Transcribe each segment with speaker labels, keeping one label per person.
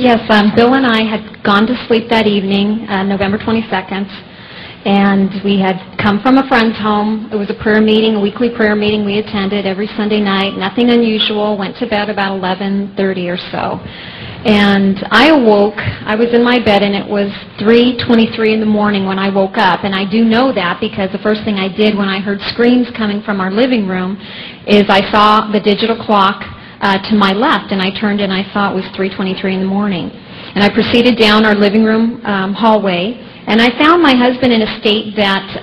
Speaker 1: Yes, Bill and I had gone to sleep that evening, November 22nd, and we had come from a friend's home. It was a prayer meeting, a weekly prayer meeting we attended every Sunday night. Nothing unusual. Went to bed about 11:30 or so. And I awoke. I was in my bed, and it was 3:23 in the morning when I woke up. And I do know that because the first thing I did when I heard screams coming from our living room is I saw the digital clock to my left, and I turned and I saw it was 3:23 in the morning. And I proceeded down our living room hallway, and I found my husband in a state that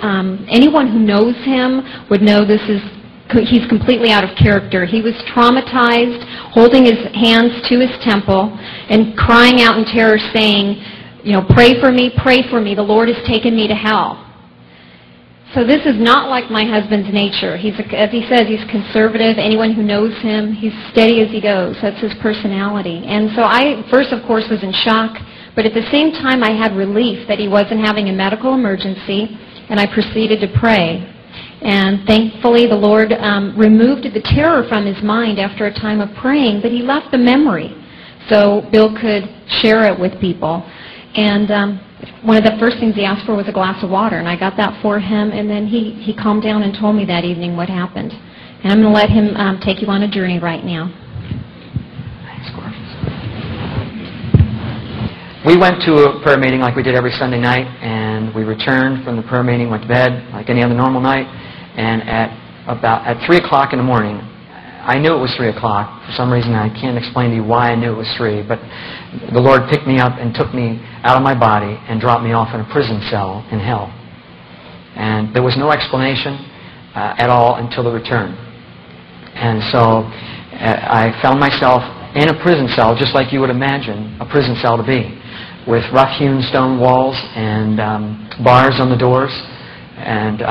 Speaker 1: anyone who knows him would know he's completely out of character. He was traumatized, holding his hands to his temple and crying out in terror saying, pray for me, the Lord has taken me to hell. So this is not like my husband's nature. As he says, he's conservative. Anyone who knows him, he's steady as he goes. That's his personality. And so I first, of course, was in shock, but at the same time I had relief that he wasn't having a medical emergency, and I proceeded to pray. And thankfully the Lord removed the terror from his mind after a time of praying, but he left the memory so Bill could share it with people. And one of the first things he asked for was a glass of water, and I got that for him, and then he calmed down and told me that evening what happened. And I'm going to let him take you on a journey right now.
Speaker 2: Thanks, gorgeous. We went to a prayer meeting like we did every Sunday night, and we returned from the prayer meeting, went to bed like any other normal night, and at 3 o'clock in the morning, I knew it was 3 o'clock. For some reason, I can't explain to you why I knew it was 3, but the Lord picked me up and took me out of my body and dropped me off in a prison cell in hell. And there was no explanation at all until the return. And so I found myself in a prison cell, just like you would imagine a prison cell to be, with rough-hewn stone walls and bars on the doors. And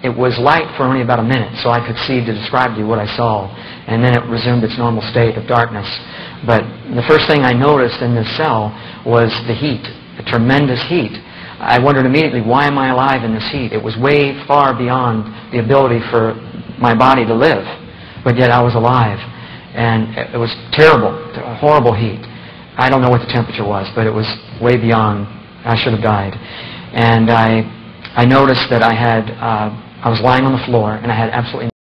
Speaker 2: it was light for only about a minute, so I could see to describe to you what I saw. And then it resumed its normal state of darkness. But the first thing I noticed in this cell was the heat, the tremendous heat. I wondered immediately, why am I alive in this heat? It was way far beyond the ability for my body to live, but yet I was alive. And it was terrible, a horrible heat. I don't know what the temperature was, but it was way beyond. I should have died. And I noticed that I was lying on the floor, and I had absolutely